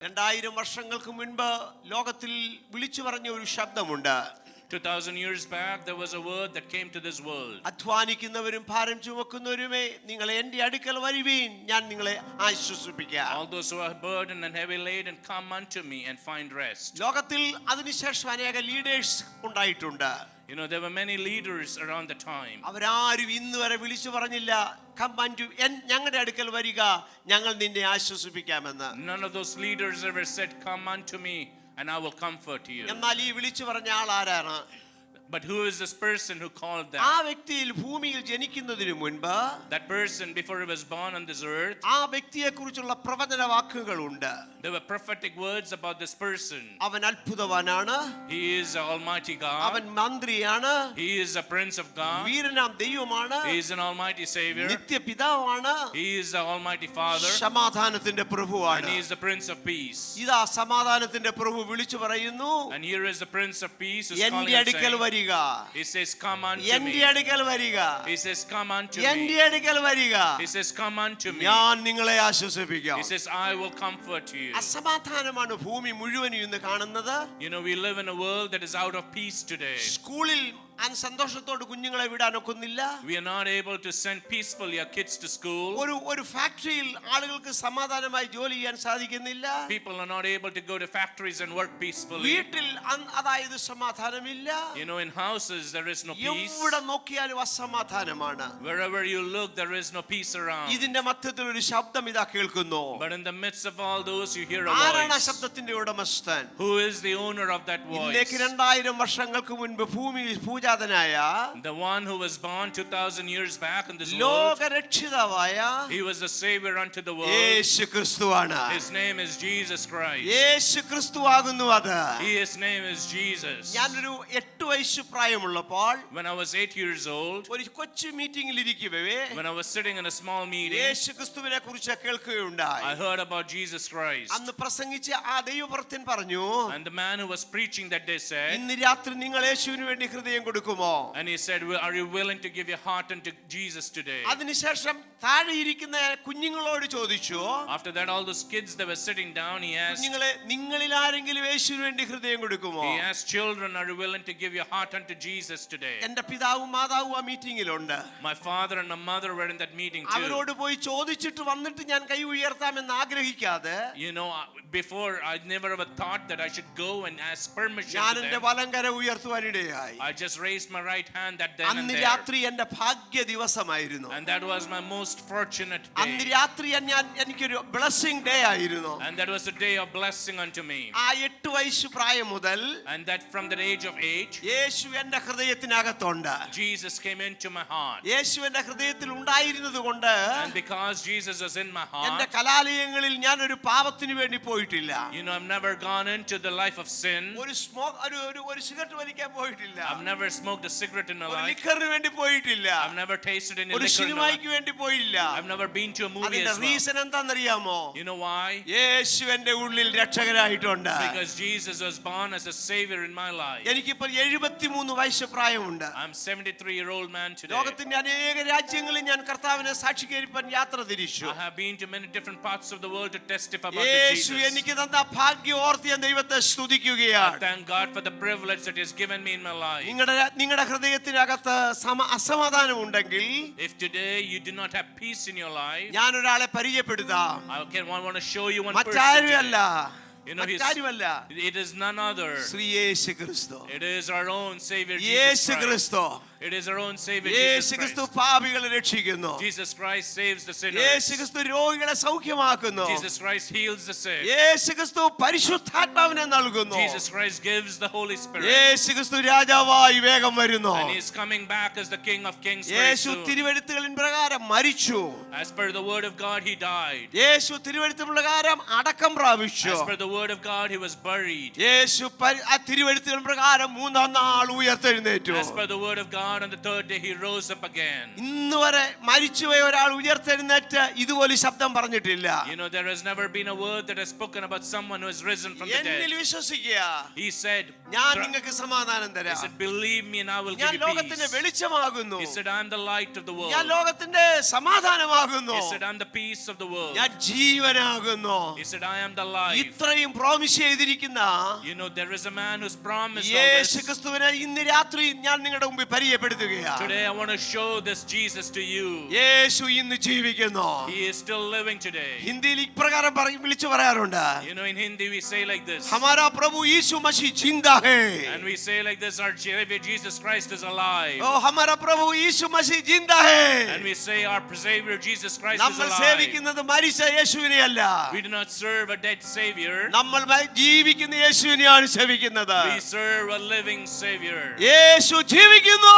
2000 വർഷങ്ങൾക്ക് മുൻപ് ലോകത്തിൽ വിളിച്ചു പറഞ്ഞ ഒരു ശബ്ദമുണ്ട്. 2000 years back there was a word that came to this world. അധ്വാനിക്കുന്നവരും ഭാരം ചുമക്കുന്നവരുമേ നിങ്ങൾ എൻ്റെ അടുക്കൽ വരുവീൻ, ഞാൻ നിങ്ങളെ ആശ്വസിപ്പിക്കാം. All those who are burdened and heavy laden, come unto me and find rest. ലോകത്തിൽ അതിനുശേഷം അനേക ലീഡേഴ്സ് ഉണ്ടായിട്ടുണ്ട്. You know, there were many leaders around the time. അവരാരും ഇന്ന് വരെ വിളിച്ചു പറഞ്ഞില്ല ഞങ്ങളുടെ അടുക്കൽ വരിക, ഞങ്ങൾ നിന്നെ ആശ്വസിപ്പിക്കാമെന്ന്. None of those leaders ever said, come unto me and I will comfort you. എന്നാൽ ഈ വിളിച്ചു പറഞ്ഞ ആൾ ആരാണ്? But who is this person who called that? ആ വ്യക്തിയിൽ ഭൂമിയിൽ ജനിക്കുന്നതിനു മുൻപ്, that person before he was born on this earth, ആ വ്യക്തിയെക്കുറിച്ചുള്ള പ്രവചന വാക്കുകളുണ്ട്. there were prophetic words about this person. അവൻ അത്ഭുതവാനാണ്, he is Almighty God, അവൻ മന്ത്രിയാണ്, he is a prince of God, വീരനാം ദൈവമാണ്, he is an almighty savior, നിത്യപിതാവാണ്, he is the almighty father, സമാധാനത്തിന്റെ പ്രഭുവാണ്, and he is the prince of peace. ഇതാ സമാധാനത്തിന്റെ പ്രഭു വിളിച്ചു പറയുന്നു, and here is the prince of peace who is എൻ്റെ calling and അടുക്കൽ saying, വരിക. he says, come unto എൻ്റെ me. അടുക്കൽ വരിക. he says, come unto എൻ്റെ me. അടുക്കൽ വരിക. he says, come unto me. ഞാൻ നിങ്ങളെ ആശ്വസിപ്പിക്കാം. he says, I will comfort you. അസമാധാനമാണ് ഭൂമി മുഴുവനും ഇന്ന് കാണുന്നത്. You know, we live in a world that is out of peace today. സ്കൂളിൽ സന്തോഷത്തോട് കുഞ്ഞുങ്ങളെ വിടാൻ ഒക്കുന്നില്ല. we are not able to send peacefully our kids to school. ഒരു ഫാക്ടറിയിൽ ആളുകൾക്ക് സമാധാനമായി ജോലി ചെയ്യാൻ സാധിക്കുന്നില്ല. people are not able to go to factories and work peacefully. വീട്ടിൽ അതായത് സമാധാനമില്ല. you know, in houses there is no peace. എവിടെ നോക്കിയാലും അസമാധാനമാണ്. wherever you look there is no peace around. ഇതിന്റെ മധ്യത്തിൽ ഒരു ശബ്ദം ഇതാ കേൾക്കുന്നു. but in the midst of all those you hear a ആരാണ് ആ voice. ശബ്ദത്തിന്റെ ഉടമസ്ഥൻ? who is the owner of that voice? ഇന്നേക്ക് 2000 വർഷങ്ങൾക്ക് മുൻപ് ഭൂമിയിൽ the one who was born 2000 years back in this world. ലോകരക്ഷിതാവായ he was the savior unto the world. യേശു ക്രിസ്തുവാണ്. his name is Jesus Christ. യേശു ക്രിസ്തുവാകുന്നു അത്. his name is Jesus. ഞാനൊരു 8 വയസ്സ് പ്രായമുള്ളപ്പോൾ, when I was 8 years old, ഒരു കൊച്ചു മീറ്റിംഗിൽ ഇരിക്കവേ when I was sitting in a small meeting, യേശു ക്രിസ്തുവിനെ കുറിച്ച് കേൾക്കുകയുണ്ടായി. I heard about Jesus Christ. അന്ന് പ്രസംഗിച്ച ആ ദൈവഭക്തൻ പറഞ്ഞു, and the man who was preaching that day said, ഇന്ന് രാത്രി നിങ്ങൾ യേശുവിന് വേണ്ടി ഹൃദയം കൊടുക്കുമോ? and he said, are you willing to give your heart unto Jesus today? അതിനുശേഷം താഴെ ഇരിക്കുന്ന കുഞ്ഞുങ്ങളോട് ചോദിച്ചു. after that all those kids that were sitting down, he asked, കുഞ്ഞുങ്ങളെ, നിങ്ങളിൽ ആരെങ്കിലും യേശുവിന് വേണ്ടി ഹൃദയം കൊടുക്കുമോ? he asked children, are you willing to give your heart unto Jesus today? എൻ്റെ പിതാവും മാതാവും ആ മീറ്റിംഗിലുണ്ട്. my father and my mother were in that meeting too. അവരോട് പോയി ചോദിച്ചിട്ട് വന്നിട്ട് ഞാൻ കൈ ഉയർത്താമെന്ന് ആഗ്രഹിക്കാതെ, you know, before I never ever thought that I should go and ask permission ഞാൻ to എൻ്റെ them. വലങ്കര ഉയർത്തുവാനിടയായി. I just raised my right hand that then and അന്ന് there. രാത്രി എൻ്റെ ഭാഗ്യ ദിവസമായിരുന്നു. and that was my most fortunate അന്ന് day. രാത്രി എനിക്കൊരു blessing day ആയിരുന്നു. and that was a day of blessing unto me. ആ 8 വയസ്സ് പ്രായം മുതൽ, and that from the age of 8, യേശു എൻ്റെ ഹൃദയത്തിനകത്തുണ്ട്. Jesus came into my heart. യേശു എൻ്റെ ഹൃദയത്തിൽ ഉണ്ടായിരുന്നത് കൊണ്ട്, and because Jesus was in my എൻ്റെ heart, കലാലയങ്ങളിൽ ഞാൻ ഒരു പാപത്തിന് വേണ്ടി പോയിട്ടില്ല. you know, I've never gone into the life of sin. ഒരു സിഗരറ്റ് വലിക്കാൻ പോയിട്ടില്ല. I've never smoked a cigarette in my ഒരു life. ലിക്കറിന് വേണ്ടി പോയിട്ടില്ല. I've never tasted any ഒരു liquor in my life. സിനിമയ്ക്ക് വേണ്ടി പോയില്ല. I've never been to a movie അതിന്റെ as well. റീസൺ എന്താണെന്നറിയാമോ? you know why? യേശു എൻ്റെ ഉള്ളിൽ രക്ഷകനായിട്ടുണ്ട്. because Jesus was born as a savior in my life. എനിക്കിപ്പോൾ 73 വയസ്സ് പ്രായമുണ്ട്. I'm 73-year-old man today. ലോകത്തിന്റെ അനേക രാജ്യങ്ങളിൽ ഞാൻ കർത്താവിനെ സാക്ഷീകരിക്കാൻ യാത്ര തിരിച്ചു. I have been to many different parts of the world to testify about Yeshu Jesus. എനിക്ക് തന്ന ഭാഗ്യം ഓർത്ത് ഞാൻ ദൈവത്തെ സ്തുതിക്കുകയാണ്. I thank God for the privilege that He has given me in my life. നിങ്ങളുടെ ഹൃദയത്തിനകത്ത് അസമാധാനം ഉണ്ടെങ്കിൽ, if today you do not have peace in your life, ഞാൻ ഒരാളെ പരിചയപ്പെടുത്താം. I want to show you one person മറ്റാരുമല്ല, today. You know, it is none other. Shri യേശു ക്രിസ്തു. It is our own Savior Jesus Yeshu Christ. ക്രിസ്തു. It is our own Savior Yeshu Jesus ക്രിസ്തു Christ. പാപികളെ രക്ഷിക്കുന്നു. Jesus Christ saves the sinners. യേശു ക്രിസ്തു രോഗികളെ സൗഖ്യമാക്കുന്നു. Jesus Christ heals the sick. യേശു ക്രിസ്തു പരിശുദ്ധാത്മാവിനെ നൽകുന്നു. Jesus Christ gives the Holy Spirit. യേശു ക്രിസ്തു രാജാവായി വേഗം വരുന്നു. and He is coming back as the King of Kings very Yeshu soon. തിരുവെഴുത്തുകളിൻ പ്രകാരം മരിച്ചു. As per the word of God, He died. യേശു തിരുവെഴുത്ത് പ്രകാരം അടക്കം പ്രാപിച്ചു. As per the word of God, He was buried. യേശു ആ തിരുവെഴുത്തുകൾ പ്രകാരം മൂന്നാം നാൾ ഉയർത്തെഴുന്നേറ്റു. As per the word of God, God, on the third day he rose up again. ഇന്ന് വരെ മരിച്ചുപോയ ഒരാൾ ഉയർത്തെഴുന്നേറ്റ് ഇതുപോലെ ശബ്ദം പറഞ്ഞിട്ടില്ല. You know, there has never been a word that has spoken about someone who has risen from the എന്നിൽ dead. വിശ്വസിക്കുക, He said, ഞാൻ നിങ്ങൾക്ക് സമാധാനം he തരാം. said, believe me and I will give ഞാൻ you ലോകത്തിന്റെ peace. വെളിച്ചമാകുന്നു. He said, I'm the light of the world. ഞാൻ ലോകത്തിന്റെ സമാധാനമാകുന്നു. He said, I'm the peace of the world. ഞാൻ ജീവനാകുന്നു. He said, I am the life. ഇത്രയും promise ചെയ്തിരിക്കുന്ന You know, there is a man who's promised all Yesu this. ക്രിസ്തുവിനെ ഇന്ന് രാത്രി ഞാൻ നിങ്ങളുടെ മുമ്പിൽ പരിചയപ്പെടുത്തുകയാണ്. Today I want to show this Jesus to you. യേശു ഇന്ന് ജീവിക്കുന്നു. He is still living today. ഹിന്ദിയിൽ ഇപ്രകാരം വിളിച്ചു പറയാറുണ്ട്, You know, in Hindi we say like this. ഹമാരാ പ്രഭു യേശു മസീഹ് ജിന്ദാ ഹൈ. And we say like this, our Savior Jesus Christ is alive. ഓ ഹമാരാ പ്രഭു യേശു മസീഹ് ജിന്ദാ ഹൈ. And we say our Savior Jesus Christ is നമ്മൾ alive. സേവിക്കുന്നത് മരിച്ച യേശുവിനെയല്ല, We do not serve a dead Savior. നമ്മൾ ജീവിക്കുന്ന യേശുവിനെയാണ് സേവിക്കുന്നത്. We serve a living Savior. യേശു ജീവിക്കുന്നു.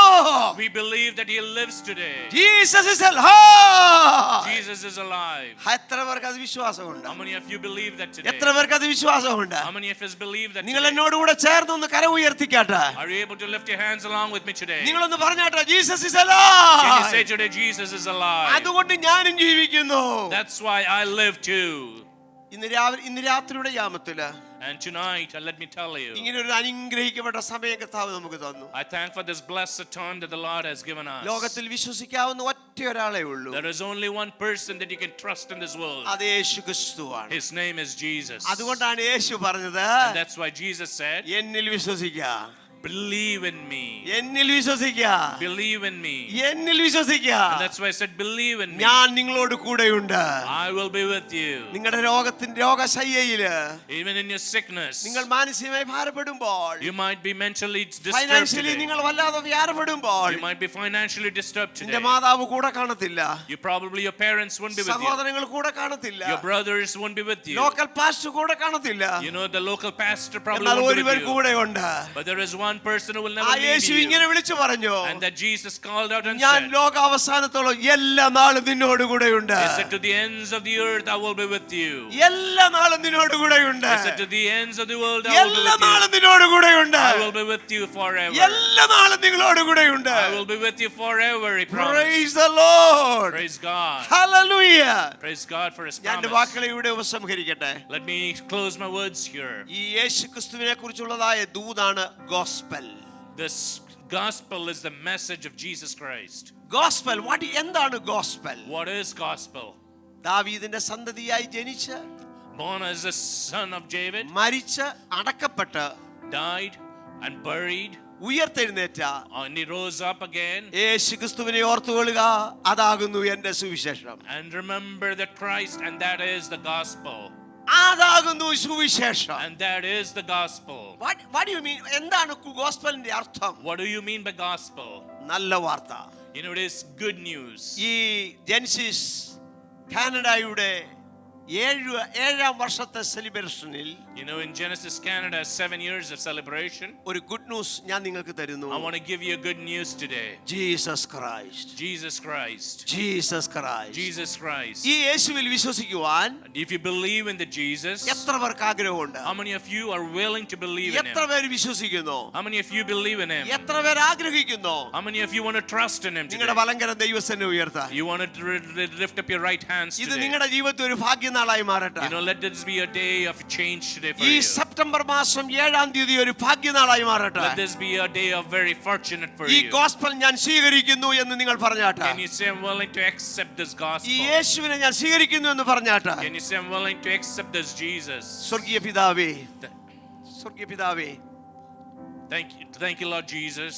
We believe that He lives today. Jesus is alive. Jesus is alive. എത്ര പേർക്ക് അത് വിശ്വാസമുണ്ട്? How many of you believe that today? എത്ര പേർക്ക് അത് വിശ്വാസമുണ്ട്? How many of us believe that നിങ്ങൾ today? എന്നോട് കൂടെ ചേർന്നൊന്ന് കര ഉയർത്തിക്കാട്ടെ. Are you able to lift your hands along with me today? നിങ്ങളൊന്ന് പറഞ്ഞാട്ടെ, Jesus is Can you say alive. today, Jesus is alive? അതുകൊണ്ട് ഞാനും ജീവിക്കുന്നു. That's why I live too. ഇന്ന് രാത്രിയുടെ യാമത്തില് And tonight, let me tell you, ഇങ്ങനെ ഒരു അനുഗ്രഹിക്കപ്പെട്ട സമയം കർത്താവ് നമുക്ക് തന്നു. I thank for this blessed time that the Lord has given us. ലോകത്തിൽ വിശ്വസിക്കാവുന്ന ഒറ്റ ഒരാളേ ഉള്ളൂ. There is only one person that you can trust in this world. അത് യേശു ക്രിസ്തുവാണ്. His name is Jesus. അതുകൊണ്ടാണ് യേശു പറഞ്ഞത്, And that's why Jesus said, എന്നിൽ വിശ്വസിക്കുക, believe in me. എന്നിൽ വിശ്വസിക്കുക, Believe in me. എന്നിൽ വിശ്വസിക്കുക. And that's why I said, believe in me. ഞാൻ നിങ്ങളോട് കൂടെയുണ്ട്. I will be with you. നിങ്ങളുടെ രോഗശയ്യയില്, Even in your sickness, നിങ്ങൾ മാനസികമായി ഭാരപ്പെടുമ്പോൾ, you might be mentally disturbed financially today. നിങ്ങൾ വല്ലാതെ വ്യാപപ്പെടുമ്പോൾ, You might be financially disturbed നിന്റെ today. മാതാവ് കൂടെ കാണത്തില്ല, Your parents won't be with you. സഹോദരങ്ങൾ കൂടെ കാണത്തില്ല, Your brothers won't be with you. Local pastor കൂടെ കാണത്തില്ല. You know, the local pastor probably എന്നാൽ won't be ഒരുവർ with you. കൂടെയുണ്ട്. But there is one person who will ആ never leave Yeshu you. ഇങ്ങനെ വിളിച്ചു പറഞ്ഞു, And that Jesus called out and ഞാൻ said, ലോകാവസാനത്തോളം എല്ലാ നാളും നിന്നോട് കൂടെയുണ്ട്. He said, to the ends of the earth I will be with you. എല്ലാ നാളും നിന്നോട് കൂടെയുണ്ട്. He said, to the ends of the world I will be എല്ലാ with നാളും you. നിന്നോട് കൂടെയുണ്ട്. I will be with you forever. എല്ലാ നാളും നിങ്ങളോട് കൂടെയുണ്ട്. I will be with you forever, he promised. Praise the Lord. Praise God. Hallelujah. Praise God for his ഞാൻ എൻ്റെ promise. വാക്കുകളെ ഇവിടെ ഉപസംഹരിക്കട്ടെ. Let me close my words here. ഈ യേശു ക്രിസ്തുവിനെ കുറിച്ചുള്ളതായ ദൂതാണ് gospel. This gospel is the message of Jesus Christ. Gospel എന്താണ് gospel? What is gospel? ദാവീദിന്റെ സന്തതിയായി ജനിച്ച്, Born as the son of David, മരിച്ച്, അടക്കപ്പെട്ട്, died and buried, ഉയർത്തെഴുന്നേറ്റ and he rose up again. യേശു ക്രിസ്തുവിനെ ഓർത്തുകൊള്ളുക, അതാകുന്നു എൻ്റെ സുവിശേഷം. And remember that Christ, and that is the gospel. അതാകുന്നു സുവിശേഷം. And that is the gospel. What do you mean? എന്താണ് ഗോസ്പലിന്റെ അർത്ഥം? What do you mean by gospel? നല്ല വാർത്ത. You know, it is good news. ഈ ജെൻസിസ് കാനഡയുടെ ഏഴാം വർഷത്തെ സെലിബ്രേഷനിൽ, You know, in Genesis Canada, 7 years of celebration, ഒരു ഗുഡ് ന്യൂസ് ഞാൻ നിങ്ങൾക്ക് തരുന്നു. I want to give you a good news today. Jesus Christ, Jesus Christ. Jesus Christ. Jesus Christ. ഈ യേശുവിൽ വിശ്വസിക്കുവാൻ And if you believe in the Jesus, എത്ര പേർക്ക് ആഗ്രഹമുണ്ട്? how many of you are willing to believe in എത്ര him? പേര് വിശ്വസിക്കുന്നു? How many of you believe in him? എത്ര പേര് ആഗ്രഹിക്കുന്നു? How many of you want to trust in him നിങ്ങളുടെ today? വലങ്കരം ദൈവസന്നിധിയിൽ ഉയർത്താൻ. You want to lift up your right hands ഇത് today. നിങ്ങളുടെ ജീവിതത്തിൽ ഒരു ഭാഗ്യനാളായി മാറട്ടെ. You know, let this be a day of change today for ഈ you. സെപ്റ്റംബർ മാസം 7-ാം തീയതി ഒരു ഭാഗ്യനാളായി മാറട്ടെ. Let this be a day of very fortunate for ഈ you. ഗോസ്പൽ ഞാൻ സ്വീകരിക്കുന്നു എന്ന് നിങ്ങൾ പറഞ്ഞാട്ടെ. Can you say I'm willing to accept this ഈ gospel? യേശുവിനെ ഞാൻ സ്വീകരിക്കുന്നു എന്ന് പറഞ്ഞാട്ടെ. Can you say I'm willing to accept this Jesus? സ്വർഗീയ പിതാവേ, സ്വർഗീയ പിതാവേ, Thank you, Lord Jesus.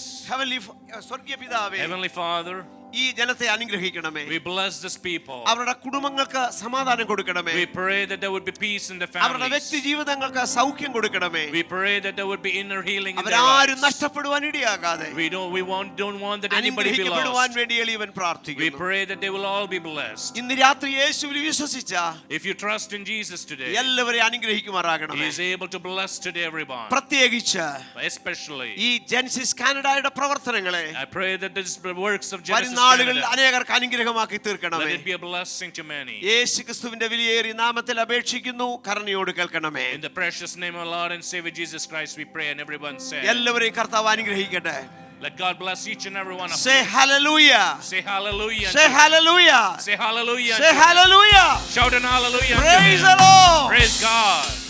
സ്വർഗീയ പിതാവേ, Heavenly Father, ഈ ജനത്തെ അനുഗ്രഹിക്കണമേ. we bless this people. അവരുടെ കുടുംബങ്ങൾക്ക് സമാധാനം കൊടുക്കണമേ. We pray that there would be peace in the അവരുടെ families. വ്യക്തി ജീവിതങ്ങൾക്ക് സൗഖ്യം കൊടുക്കണമേ. We pray that there would be inner healing in their അവരാരും lives. നഷ്ടപ്പെടുവാൻ ഇടയാകാതെ We don't want that anybody be അനുഗ്രഹിക്കപ്പെടുവാൻ lost. വേണ്ടി എളിയവൻ We പ്രാർത്ഥിക്കുന്നു. pray that they will all be blessed. ഇന്ന് രാത്രി യേശുവിൽ വിശ്വസിച്ച If you trust in Jesus today, എല്ലാവരെയും He അനുഗ്രഹിക്കുമാറാകണമേ. is able to bless today everyone. പ്രത്യേകിച്ച് Especially, ഈ ജെൻസിസ് കാനഡയുടെ പ്രവർത്തനങ്ങളെ I pray that this works of Genesis വരുന്നാളുകളിൽ Canada, അനേകർക്ക് അനുഗ്രഹമാക്കി let തീർക്കണമേ. it be a blessing to many. യേശു ക്രിസ്തുവിന്റെ വിലയേറിയ നാമത്തിൽ അപേക്ഷിക്കുന്നു, കരുണയോട് കേൾക്കണമേ. In the precious name of Lord and Savior Jesus Christ, we pray, and everyone said, എല്ലാവരെയും കർത്താവ് അനുഗ്രഹിക്കട്ടെ. Let God bless each and every one of Say you. hallelujah. Say hallelujah. Say hallelujah. Say hallelujah. Say hallelujah. Shout an hallelujah. unto Praise Him. the Lord. Praise God.